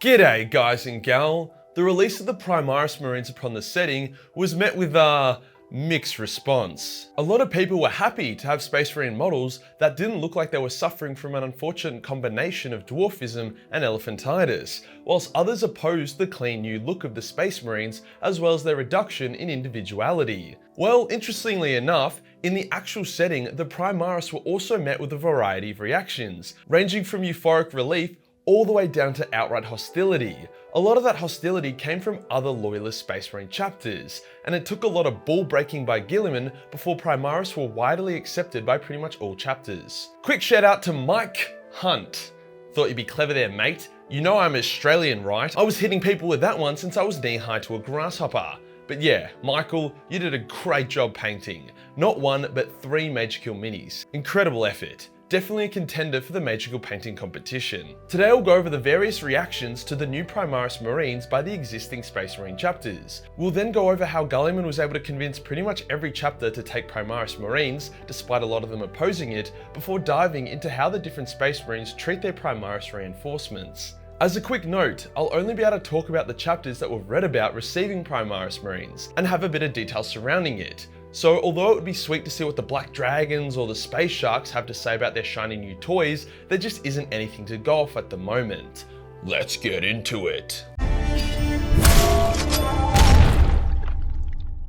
G'day guys and gal. The release of the Primaris Marines upon the setting was met with a mixed response. A lot of people were happy to have Space Marine models that didn't look like they were suffering from an unfortunate combination of dwarfism and elephantitis, whilst others opposed the clean new look of the Space Marines as well as their reduction in individuality. Well, interestingly enough, in the actual setting, the Primaris were also met with a variety of reactions, ranging from euphoric relief all the way down to outright hostility. A lot of that hostility came from other Loyalist Space Marine chapters, and it took a lot of ball breaking by Guilliman before Primaris were widely accepted by pretty much all chapters. Quick shout out to Mike Hunt. Thought you'd be clever there, mate. You know I'm Australian, right? I was hitting people with that one since I was knee high to a grasshopper. But yeah, Michael, you did a great job painting. Not one, but 3 Majorkill minis. Incredible effort. Definitely a contender for the Majorkill painting competition. Today I'll go over the various reactions to the new Primaris Marines by the existing Space Marine chapters. We'll then go over how Guilliman was able to convince pretty much every chapter to take Primaris Marines, despite a lot of them opposing it, before diving into how the different Space Marines treat their Primaris reinforcements. As a quick note, I'll only be able to talk about the chapters that we've read about receiving Primaris Marines, and have a bit of detail surrounding it. So although it would be sweet to see what the Black Dragons or the Space Sharks have to say about their shiny new toys, there just isn't anything to go off at the moment. Let's get into it.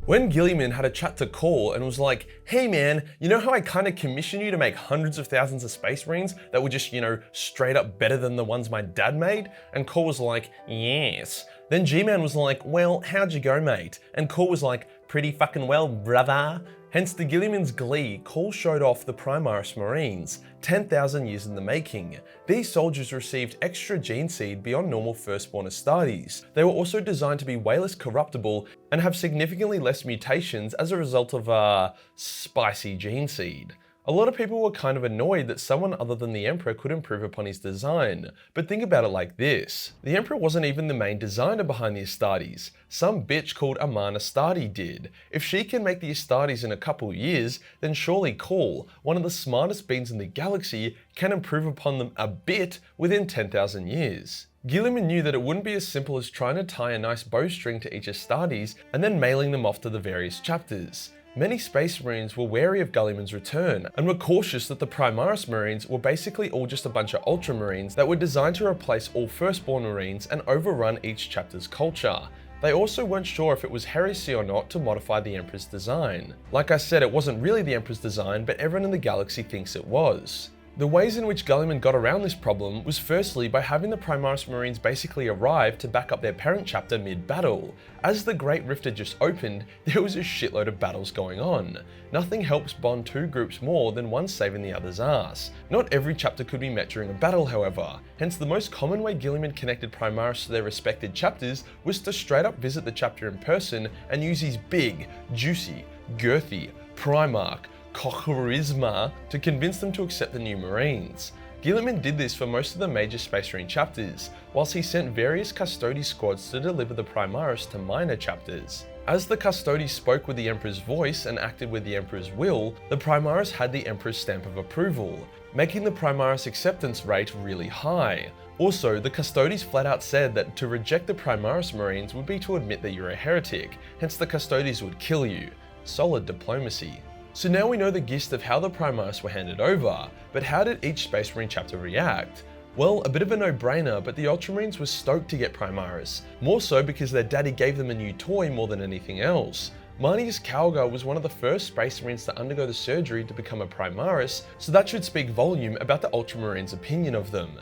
When Guilliman had a chat to Call and was like, hey man, you know how I kind of commissioned you to make hundreds of thousands of Space Marines that were just, straight up better than the ones my dad made? And Call was like, yes. Then G-Man was like, well, how'd you go, mate? And Call was like, pretty fucking well, brother. Hence to Guilliman's glee, Call showed off the Primaris Marines, 10,000 years in the making. These soldiers received extra gene seed beyond normal firstborn Astartes. They were also designed to be way less corruptible and have significantly less mutations as a result of spicy gene seed. A lot of people were kind of annoyed that someone other than the Emperor could improve upon his design, but think about it like this. The Emperor wasn't even the main designer behind the Astartes. Some bitch called Amana Astarte did. If she can make the Astartes in a couple years, then surely Call, one of the smartest beings in the galaxy, can improve upon them a bit within 10,000 years. Guilliman knew that it wouldn't be as simple as trying to tie a nice bowstring to each Astartes and then mailing them off to the various chapters. Many Space Marines were wary of Guilliman's return and were cautious that the Primaris Marines were basically all just a bunch of Ultramarines that were designed to replace all Firstborn Marines and overrun each chapter's culture. They also weren't sure if it was heresy or not to modify the Emperor's design. Like I said, it wasn't really the Emperor's design, but everyone in the galaxy thinks it was. The ways in which Guilliman got around this problem was firstly by having the Primaris Marines basically arrive to back up their parent chapter mid-battle. As the Great Rift had just opened, there was a shitload of battles going on. Nothing helps bond two groups more than one saving the other's ass. Not every chapter could be met during a battle, however, hence the most common way Guilliman connected Primaris to their respected chapters was to straight up visit the chapter in person and use his big, juicy, girthy, Primarch, charisma to convince them to accept the new Marines. Guilliman did this for most of the major Space Marine chapters, whilst he sent various Custodes squads to deliver the Primaris to minor chapters. As the Custodes spoke with the Emperor's voice and acted with the Emperor's will, the Primaris had the Emperor's stamp of approval, making the Primaris acceptance rate really high. Also, the Custodes flat out said that to reject the Primaris Marines would be to admit that you're a heretic, hence the Custodes would kill you. Solid diplomacy. So now we know the gist of how the Primaris were handed over, but how did each Space Marine chapter react? Well, a bit of a no-brainer, but the Ultramarines were stoked to get Primaris, more so because their daddy gave them a new toy more than anything else. Marnius Calgar was one of the first Space Marines to undergo the surgery to become a Primaris, so that should speak volume about the Ultramarines' opinion of them.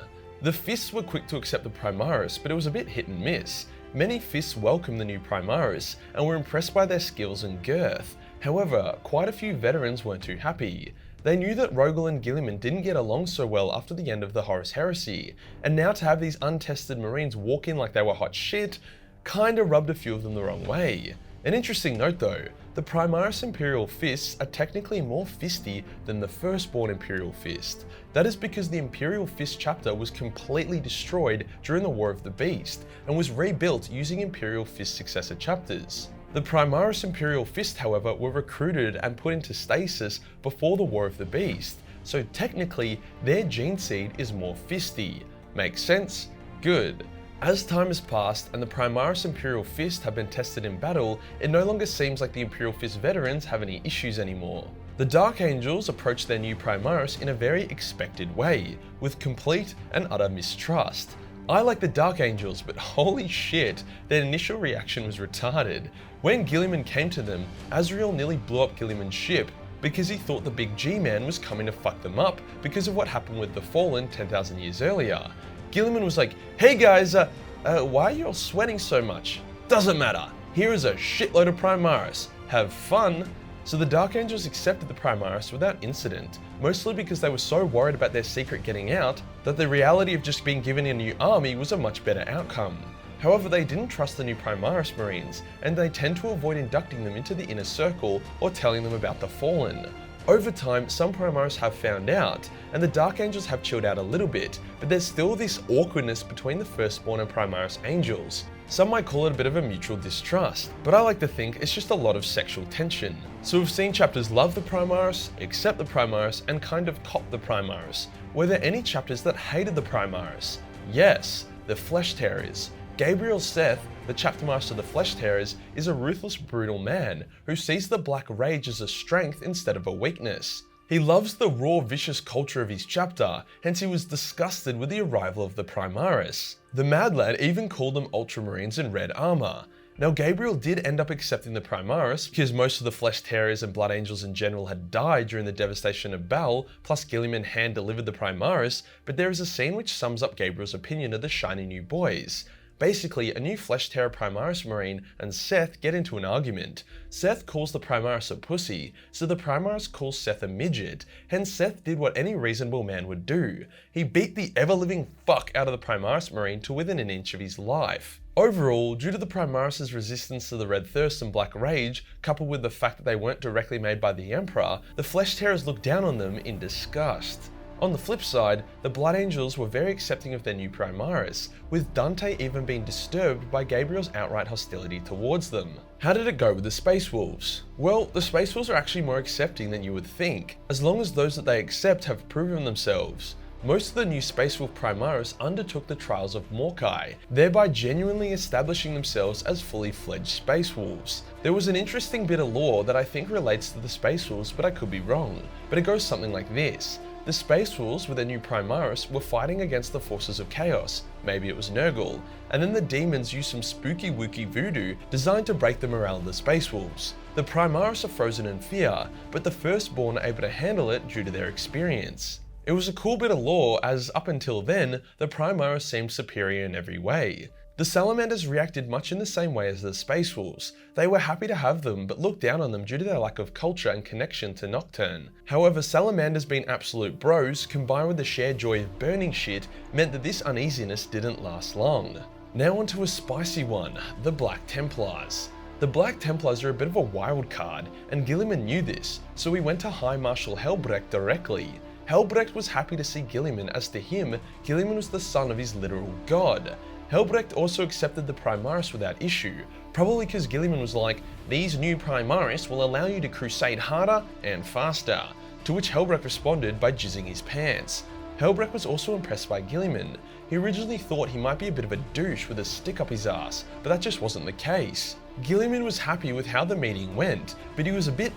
The Fists were quick to accept the Primaris, but it was a bit hit and miss. Many Fists welcomed the new Primaris and were impressed by their skills and girth. However, quite a few veterans weren't too happy. They knew that Rogel and Guilliman didn't get along so well after the end of the Horus Heresy, and now to have these untested Marines walk in like they were hot shit kinda rubbed a few of them the wrong way. An interesting note though, the Primaris Imperial Fists are technically more fisty than the Firstborn Imperial Fist. That is because the Imperial Fist chapter was completely destroyed during the War of the Beast, and was rebuilt using Imperial Fist successor chapters. The Primaris Imperial Fist, however, were recruited and put into stasis before the War of the Beast, so technically their gene seed is more fisty. Makes sense? Good. As time has passed and the Primaris Imperial Fist have been tested in battle, it no longer seems like the Imperial Fist veterans have any issues anymore. The Dark Angels approach their new Primaris in a very expected way, with complete and utter mistrust. I like the Dark Angels, but holy shit, their initial reaction was retarded. When Guilliman came to them, Azrael nearly blew up Guilliman's ship because he thought the big G-Man was coming to fuck them up because of what happened with the Fallen 10,000 years earlier. Guilliman was like, "Hey guys, why are you all sweating so much? Doesn't matter. Here is a shitload of Primaris. Have fun." So the Dark Angels accepted the Primaris without incident, mostly because they were so worried about their secret getting out that the reality of just being given a new army was a much better outcome. However, they didn't trust the new Primaris Marines, and they tend to avoid inducting them into the inner circle or telling them about the Fallen. Over time, some Primaris have found out, and the Dark Angels have chilled out a little bit, but there's still this awkwardness between the Firstborn and Primaris Angels. Some might call it a bit of a mutual distrust, but I like to think it's just a lot of sexual tension. So we've seen chapters love the Primaris, accept the Primaris, and kind of cop the Primaris. Were there any chapters that hated the Primaris? Yes, the Flesh Tearers. Gabriel Seth, the chapter master of the Flesh Tearers, is a ruthless, brutal man who sees the black rage as a strength instead of a weakness. He loves the raw, vicious culture of his chapter, hence he was disgusted with the arrival of the Primaris. The Mad Lad even called them Ultramarines in red armor. Now Gabriel did end up accepting the Primaris because most of the Flesh Tearers and Blood Angels in general had died during the devastation of Bal, plus Guilliman hand-delivered the Primaris, but there is a scene which sums up Gabriel's opinion of the shiny new boys. Basically, a new Flesh Tearer Primaris Marine and Seth get into an argument. Seth calls the Primaris a pussy, so the Primaris calls Seth a midget, hence Seth did what any reasonable man would do. He beat the ever-living fuck out of the Primaris Marine to within an inch of his life. Overall, due to the Primaris' resistance to the Red Thirst and Black Rage, coupled with the fact that they weren't directly made by the Emperor, the Flesh Tearers looked down on them in disgust. On the flip side, the Blood Angels were very accepting of their new Primaris, with Dante even being disturbed by Gabriel's outright hostility towards them. How did it go with the Space Wolves? Well, the Space Wolves are actually more accepting than you would think, as long as those that they accept have proven themselves. Most of the new Space Wolf Primaris undertook the trials of Morkai, thereby genuinely establishing themselves as fully fledged Space Wolves. There was an interesting bit of lore that I think relates to the Space Wolves, but I could be wrong. But it goes something like this. The Space Wolves with their new Primaris were fighting against the forces of chaos, maybe it was Nurgle, and then the demons used some spooky wooky voodoo designed to break the morale of the Space Wolves. The Primaris are frozen in fear, but the Firstborn are able to handle it due to their experience. It was a cool bit of lore as up until then, the Primaris seemed superior in every way. The Salamanders reacted much in the same way as the Space Wolves. They were happy to have them, but looked down on them due to their lack of culture and connection to Nocturne. However, Salamanders being absolute bros, combined with the shared joy of burning shit, meant that this uneasiness didn't last long. Now onto a spicy one, the Black Templars. The Black Templars are a bit of a wild card, and Guilliman knew this, so he went to High Marshal Helbrecht directly. Helbrecht was happy to see Guilliman, as to him, Guilliman was the son of his literal god. Helbrecht also accepted the Primaris without issue, probably because Guilliman was like, "These new Primaris will allow you to crusade harder and faster," to which Helbrecht responded by jizzing his pants. Helbrecht was also impressed by Guilliman. He originally thought he might be a bit of a douche with a stick up his ass, but that just wasn't the case. Guilliman was happy with how the meeting went, but he was a bit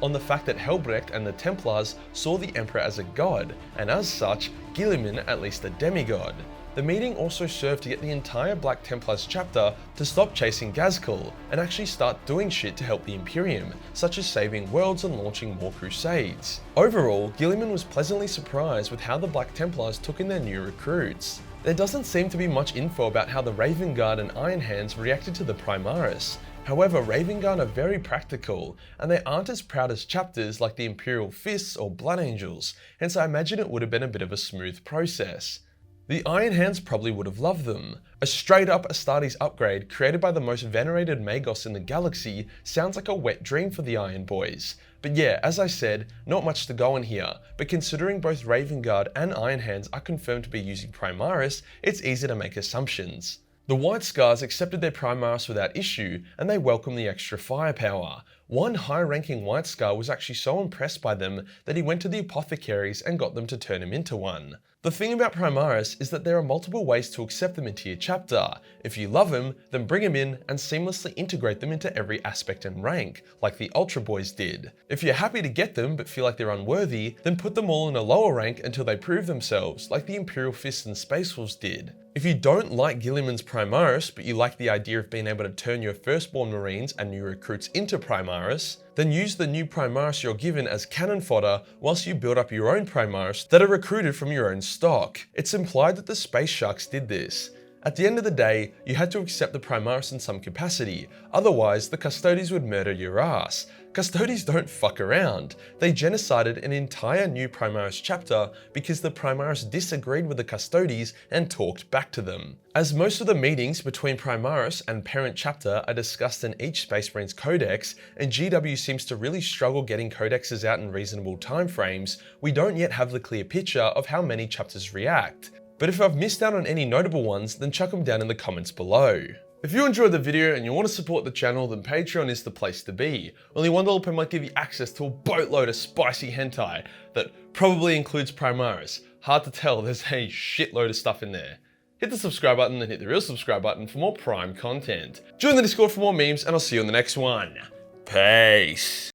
on the fact that Helbrecht and the Templars saw the Emperor as a god, and as such, Guilliman at least a demigod. The meeting also served to get the entire Black Templars chapter to stop chasing Gazkul and actually start doing shit to help the Imperium, such as saving worlds and launching more crusades. Overall, Guilliman was pleasantly surprised with how the Black Templars took in their new recruits. There doesn't seem to be much info about how the Raven Guard and Iron Hands reacted to the Primaris. However, Raven Guard are very practical, and they aren't as proud as chapters like the Imperial Fists or Blood Angels, hence I imagine it would have been a bit of a smooth process. The Iron Hands probably would have loved them. A straight up Astartes upgrade created by the most venerated Magos in the galaxy sounds like a wet dream for the Iron Boys. But yeah, as I said, not much to go on here, but considering both Raven Guard and Iron Hands are confirmed to be using Primaris, it's easy to make assumptions. The White Scars accepted their Primaris without issue, and they welcomed the extra firepower. One high-ranking White Scar was actually so impressed by them that he went to the apothecaries and got them to turn him into one. The thing about Primaris is that there are multiple ways to accept them into your chapter. If you love them, then bring them in and seamlessly integrate them into every aspect and rank, like the Ultra Boys did. If you're happy to get them but feel like they're unworthy, then put them all in a lower rank until they prove themselves, like the Imperial Fists and Space Wolves did. If you don't like Guilliman's Primaris, but you like the idea of being able to turn your firstborn Marines and new recruits into Primaris, then use the new Primaris you're given as cannon fodder whilst you build up your own Primaris that are recruited from your own stock. It's implied that the Space Sharks did this. At the end of the day, you had to accept the Primaris in some capacity, otherwise the Custodes would murder your ass. Custodes don't fuck around. They genocided an entire new Primaris chapter because the Primaris disagreed with the Custodes and talked back to them. As most of the meetings between Primaris and parent chapter are discussed in each Space Marine's codex, and GW seems to really struggle getting codexes out in reasonable timeframes, we don't yet have the clear picture of how many chapters react. But if I've missed out on any notable ones, then chuck them down in the comments below. If you enjoyed the video and you want to support the channel, then Patreon is the place to be. Only $1 per month give you access to a boatload of spicy hentai that probably includes Primaris. Hard to tell, there's a shitload of stuff in there. Hit the subscribe button and hit the real subscribe button for more Prime content. Join the Discord for more memes and I'll see you on the next one. Peace.